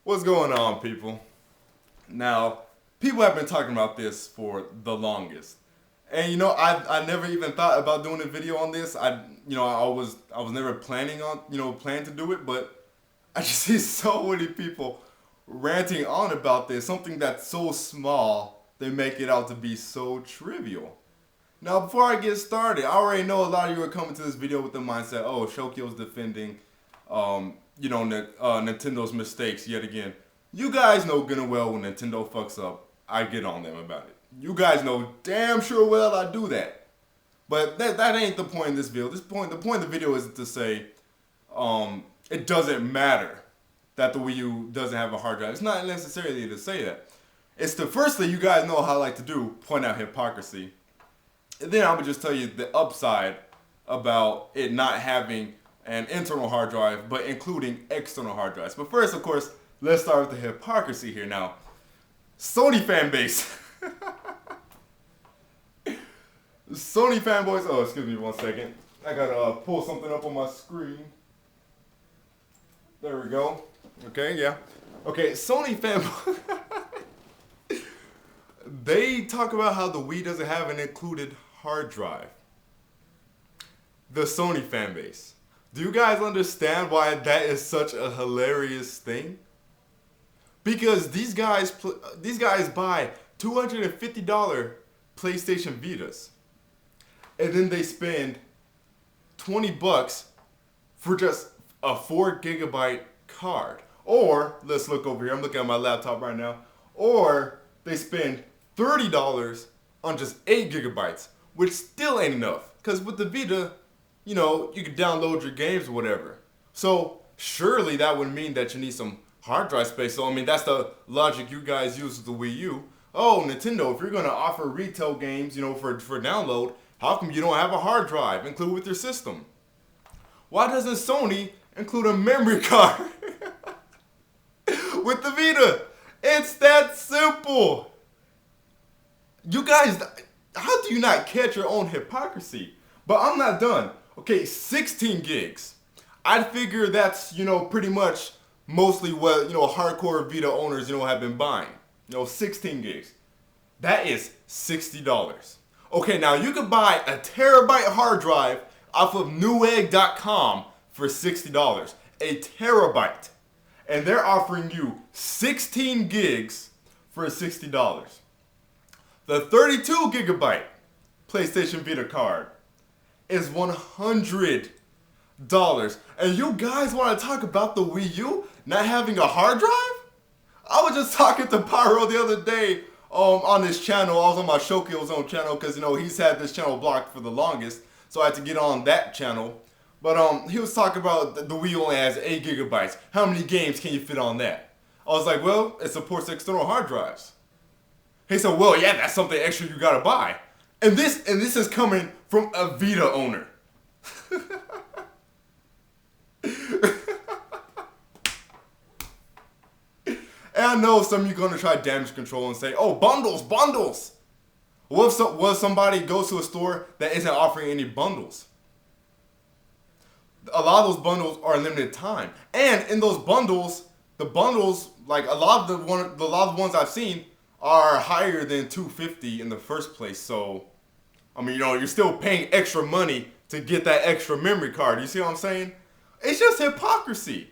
What's going on, people? Now, people have been talking about this for the longest, and I never even thought about doing a video on this. I was never planning on planning to do it, but I just see so many people ranting on about this, something that's so small they make it out to be so trivial. Now, before I get started, I already know a lot of you are coming to this video with the mindset, oh, Shokio's defending, Nintendo's mistakes yet again. You guys know good and well when Nintendo fucks up, I get on them about it. You guys know damn sure well I do that. But that ain't the point of this video. The point of the video is to say, it doesn't matter that the Wii U doesn't have a hard drive. It's not necessarily to say that. It's to firstly, you guys know how I like to do, point out hypocrisy. And then I would just tell you the upside about it not having an internal hard drive, but including external hard drives. But first, of course, let's start with the hypocrisy here. Now, Sony fan base. Sony fanboys. Oh, excuse me 1 second. I gotta pull something up on my screen. There we go. Okay, yeah. Okay, Sony fanboys. They talk about how the Wii doesn't have an included hard drive. The Sony fan base. Do you guys understand why that is such a hilarious thing? Because these guys buy $250 PlayStation Vitas, and then they spend $20 for just a 4 GB card. Or let's look over here. I'm looking at my laptop right now. Or they spend $30 on just 8 GB, which still ain't enough. Because with the Vita, you can download your games or whatever. So surely that would mean that you need some hard drive space. So I mean, that's the logic you guys use with the Wii U. Oh, Nintendo, if you're gonna offer retail games, for download, how come you don't have a hard drive included with your system? Why doesn't Sony include a memory card with the Vita? It's that simple. You guys, how do you not catch your own hypocrisy? But I'm not done. Okay, 16 gigs. I'd figure that's, pretty much mostly what, hardcore Vita owners, have been buying. 16 gigs. That is $60. Okay, now you could buy a terabyte hard drive off of newegg.com for $60. A terabyte. And they're offering you 16 gigs for $60. The 32 gigabyte PlayStation Vita card is $100. And you guys want to talk about the Wii U not having a hard drive? I was just talking to Pyro the other day on this channel. I was on my Shokio's own channel because, he's had this channel blocked for the longest. So I had to get on that channel. But he was talking about the Wii U only has 8 gigabytes. How many games can you fit on that? I was like, well, it supports external hard drives. He said, well, yeah, that's something extra you gotta buy. And this is coming from a Vita owner. And I know some of you are gonna try damage control and say, oh, bundles. What if somebody goes to a store that isn't offering any bundles? A lot of those bundles are limited time. And in those bundles, like a lot of the ones I've seen are higher than $250 in the first place. So, I mean, you're still paying extra money to get that extra memory card. You see what I'm saying? It's just hypocrisy.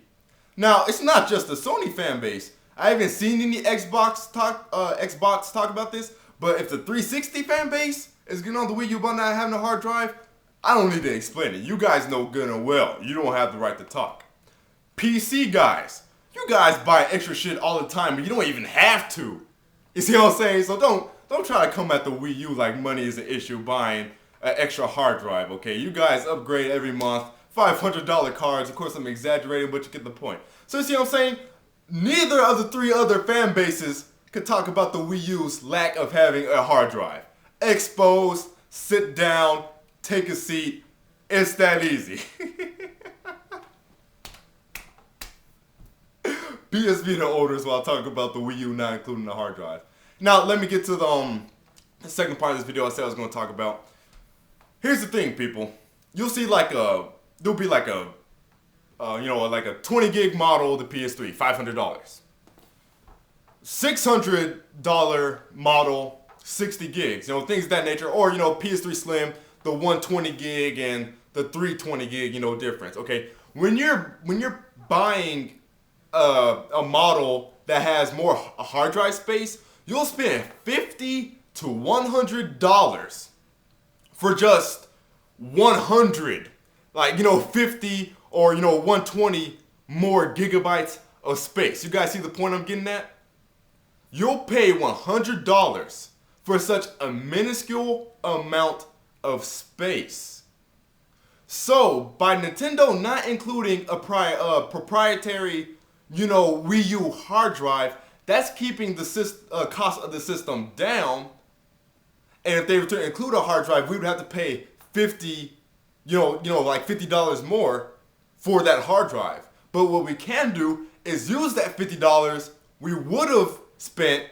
Now, it's not just the Sony fan base. I haven't seen any Xbox talk about this. But if the 360 fan base is getting on the Wii U but not having a hard drive, I don't need to explain it. You guys know good and well. You don't have the right to talk. PC guys, you guys buy extra shit all the time, but you don't even have to. You see what I'm saying? So don't try to come at the Wii U like money is an issue buying an extra hard drive, okay? You guys upgrade every month, $500 cards. Of course, I'm exaggerating, but you get the point. So you see what I'm saying? Neither of the 3 other fan bases could talk about the Wii U's lack of having a hard drive. Exposed, sit down, take a seat. It's that easy. PS Vita owners while talking about the Wii U not including the hard drive. Now, let me get to the second part of this video I said I was going to talk about. Here's the thing, people. You'll see there'll be like a 20 gig model of the PS3, $500. $600 model, 60 gigs, things of that nature, or PS3 Slim, the 120 gig and the 320 gig, difference. Okay, when you're buying a model that has more hard drive space, you'll spend $50 to $100 for just 100, 50 or 120 more gigabytes of space. You guys see the point I'm getting at? You'll pay $100 for such a minuscule amount of space. So, by Nintendo not including a proprietary, Wii U hard drive, that's keeping the cost of the system down. And if they were to include a hard drive, we would have to pay $50 more for that hard drive. But what we can do is use that $50 we would have spent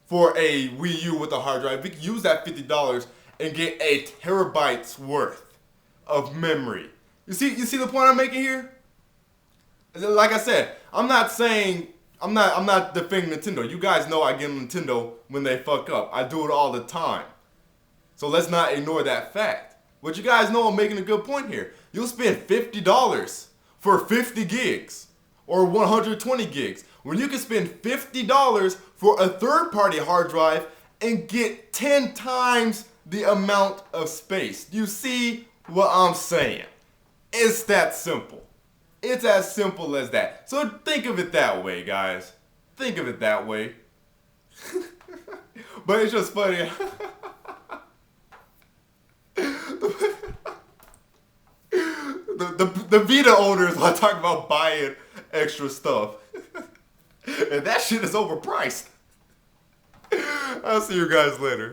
for a Wii U with a hard drive. We can use that $50 and get a terabyte's worth of memory. You see the point I'm making here? Like I said, I'm not defending Nintendo. You guys know I get Nintendo when they fuck up. I do it all the time. So let's not ignore that fact. But you guys know I'm making a good point here. You'll spend $50 for 50 gigs or 120 gigs when you can spend $50 for a third-party hard drive and get 10 times the amount of space. Do you see what I'm saying? It's that simple. It's as simple as that. So think of it that way, guys. Think of it that way. But it's just funny. The Vita owners want to talk about buying extra stuff. And that shit is overpriced. I'll see you guys later.